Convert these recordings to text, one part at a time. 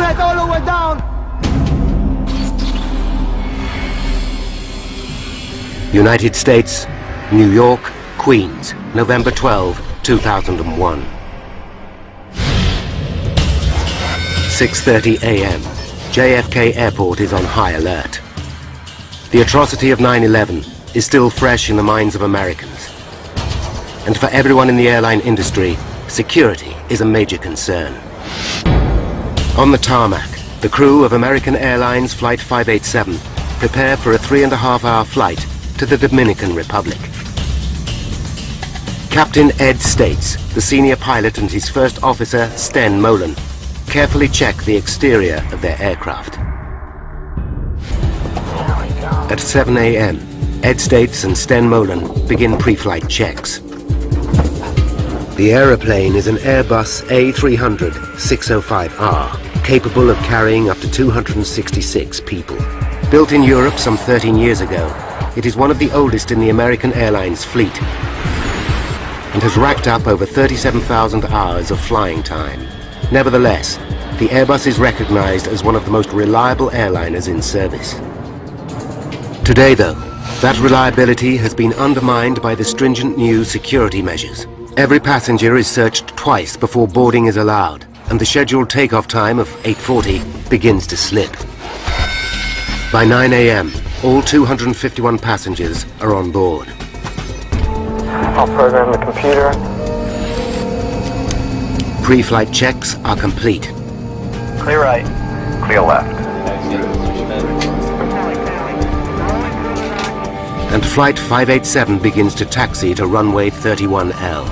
Pilot all the way down! United States, New York, Queens, November 12, 2001. 6:30 a.m. JFK Airport is on high alert. The atrocity of 9/11 is still fresh in the minds of Americans. And for everyone in the airline industry, security is a major concern. On the tarmac, the crew of American Airlines Flight 587 prepare for a 3.5-hour flight to the Dominican Republic. Captain Ed States, the senior pilot, and his first officer, Sten Molen, carefully check the exterior of their aircraft. At 7 a.m., Ed States and Sten Molen begin pre-flight checks. The aeroplane is an Airbus A300 605R, capable of carrying up to 266 people. Built in Europe some 13 years ago, it is one of the oldest in the American Airlines fleet and has racked up over 37,000 hours of flying time. Nevertheless, the Airbus is recognized as one of the most reliable airliners in service. Today, though, that reliability has been undermined by the stringent new security measures. Every passenger is searched twice before boarding is allowed, and the scheduled takeoff time of 8:40 begins to slip. By 9 a.m., all 251 passengers are on board. I'll program the computer. Pre-flight checks are complete. Clear right. Clear left. And Flight 587 begins to taxi to runway 31L.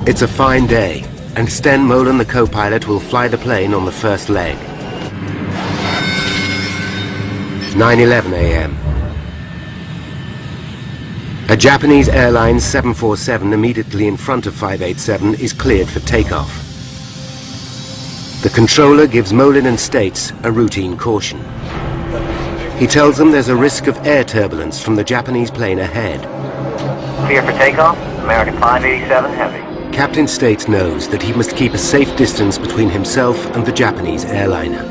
It's a fine day, and Sten Molen, the co-pilot, will fly the plane on the first leg. 9:11 a.m. A Japanese Airlines 747 immediately in front of 587 is cleared for takeoff. The controller gives Molen and States a routine caution. He tells them there's a risk of air turbulence from the Japanese plane ahead. Clear for takeoff. American 587 Heavy. Captain States knows that he must keep a safe distance between himself and the Japanese airliner.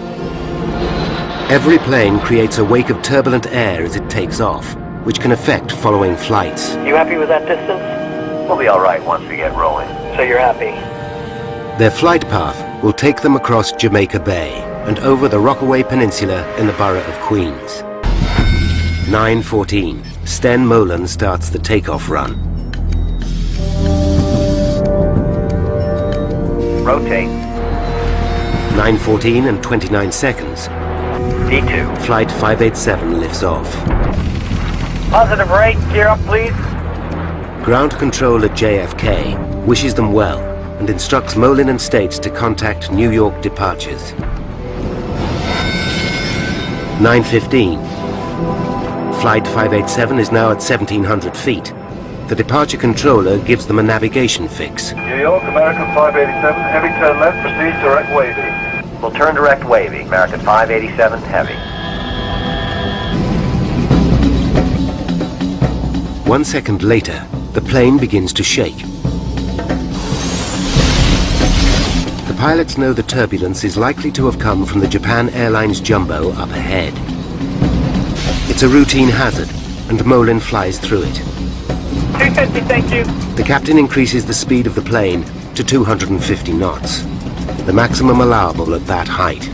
Every plane creates a wake of turbulent air as it takes off, which can affect following flights. You happy with that distance? We'll be all right once we get rolling. So you're happy? Their flight path will take them across Jamaica Bay and over the Rockaway Peninsula in the borough of Queens. 9:14, Sten Molen starts the takeoff run. Rotate. 9:14 and 29 seconds. D2. Flight 587 lifts off. Positive rate. Gear up, please. Ground control at JFK wishes them well and instructs Molen and States to contact New York departures. 9:15. Flight 587 is now at 1,700 feet. The departure controller gives them a navigation fix. New York, American 587, heavy turn left, proceed direct wavy. We'll turn direct wavy. American 587 Heavy. 1 second later, the plane begins to shake. The pilots know the turbulence is likely to have come from the Japan Airlines Jumbo up ahead. It's a routine hazard, and Molen flies through it. 250, thank you. The captain increases the speed of the plane to 250 knots, the maximum allowable at that height.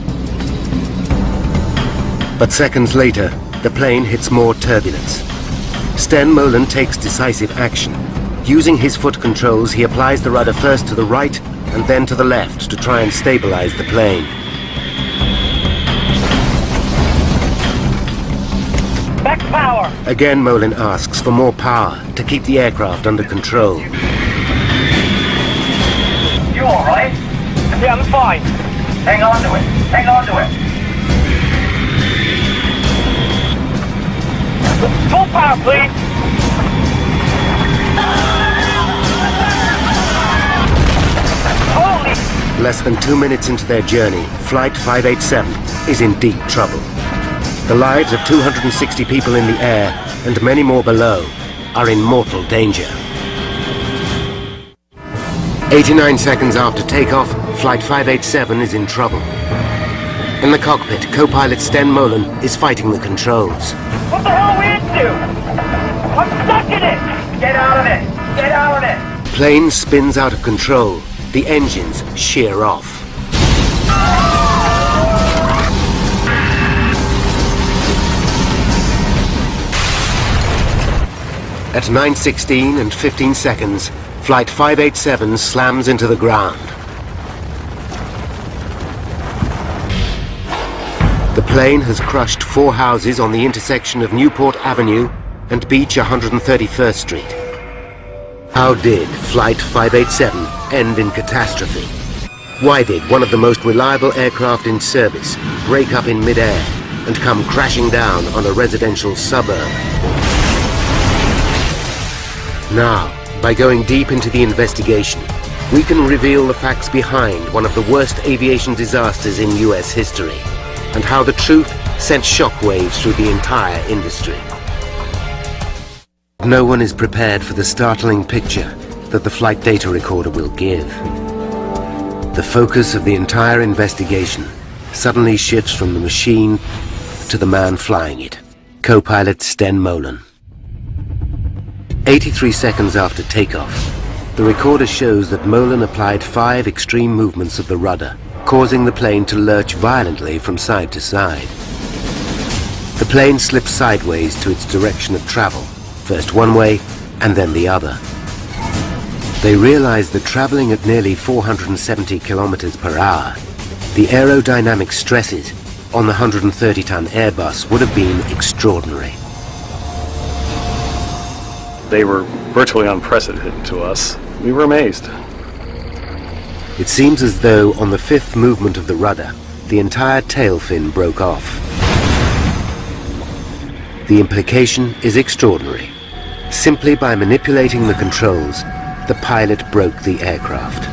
But seconds later, the plane hits more turbulence. Sten Molen takes decisive action. Using his foot controls, he applies the rudder first to the right and then to the left to try and stabilize the plane. Back power. Again, Molen asks for more power to keep the aircraft under control. You all right? Yeah, I'm fine. Hang on to it. Hang on to it. Full power, please. Holy! Less than 2 minutes into their journey, Flight 587 is in deep trouble. The lives of 260 people in the air and many more below are in mortal danger. 89 seconds after takeoff, Flight 587 is in trouble. In the cockpit, co-pilot Sten Molen is fighting the controls. What the hell are we into? I'm stuck in it! Get out of it! Get out of it! Plane spins out of control. The engines shear off. At 9:16 and 15 seconds, Flight 587 slams into the ground. The plane has crushed 4 houses on the intersection of Newport Avenue and Beach 131st Street. How did Flight 587 end in catastrophe? Why did one of the most reliable aircraft in service break up in mid-air and come crashing down on a residential suburb? Now, by going deep into the investigation, we can reveal the facts behind one of the worst aviation disasters in US history, and how the truth sent shockwaves through the entire industry. No one is prepared for the startling picture that the flight data recorder will give. The focus of the entire investigation suddenly shifts from the machine to the man flying it, co-pilot Sten Molen. 83 seconds after takeoff, the recorder shows that Molen applied 5 extreme movements of the rudder, causing the plane to lurch violently from side to side. The plane slips sideways to its direction of travel, first one way and then the other. They realized that traveling at nearly 470 kilometers per hour, the aerodynamic stresses on the 130-ton Airbus would have been extraordinary. They were virtually unprecedented to us. We were amazed. It seems as though on the 5th movement of the rudder, the entire tail fin broke off. The implication is extraordinary. Simply by manipulating the controls, the pilot broke the aircraft.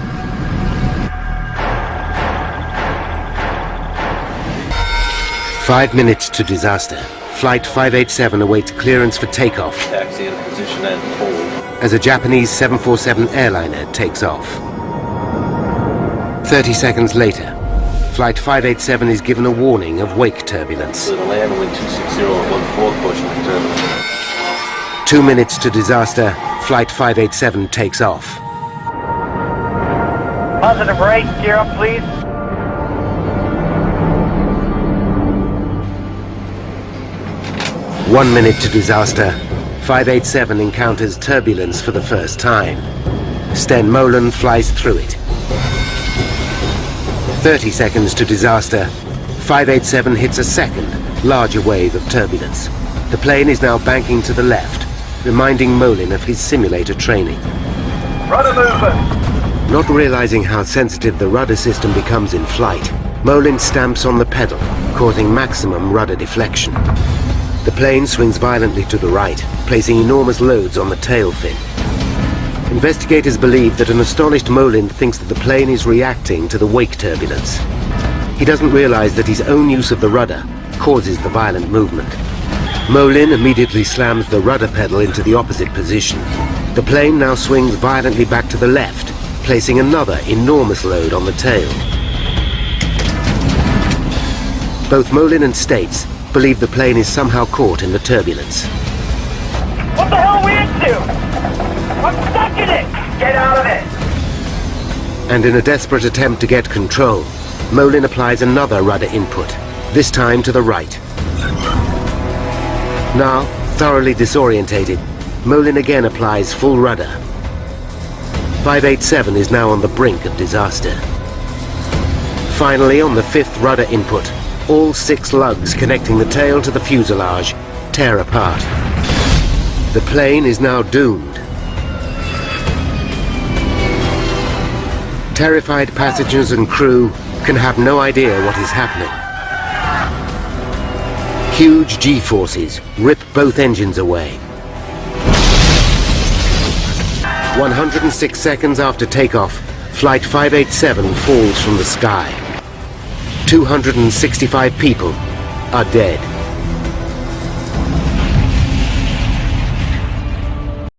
"5 minutes to disaster. Flight 587 awaits clearance for takeoff Taxi in position and hold. as a Japanese 747 airliner takes off. 30 seconds later, Flight 587 is given a warning of wake turbulence. Clear to land, wind 260 at 14, pushing the turbulence. 2 minutes to disaster, Flight 587 takes off. Positive rate, gear up please. One minute to disaster, 587 encounters turbulence for the first time. Sten Molen flies through it. 30 seconds to disaster, 587 hits a second, larger wave of turbulence. The plane is now banking to the left, reminding Molen of his simulator training. Rudder movement! Not realizing how sensitive the rudder system becomes in flight, Molen stamps on the pedal, causing maximum rudder deflection. The plane swings violently to the right, placing enormous loads on the tail fin. Investigators believe that an astonished Molen thinks that the plane is reacting to the wake turbulence. He doesn't realize that his own use of the rudder causes the violent movement. Molen immediately slams the rudder pedal into the opposite position. The plane now swings violently back to the left, placing another enormous load on the tail. Both Molen and States believe the plane is somehow caught in the turbulence. What the hell are we into? I'm stuck in it! Get out of it! And in a desperate attempt to get control, Molen applies another rudder input, this time to the right. Now, thoroughly disorientated, Molen again applies full rudder. 587 is now on the brink of disaster. Finally, on the 5th rudder input, all 6 lugs connecting the tail to the fuselage tear apart. The plane is now doomed. Terrified passengers and crew can have no idea what is happening. Huge G-forces rip both engines away. 106 seconds after takeoff, Flight 587 falls from the sky. 265 people are dead.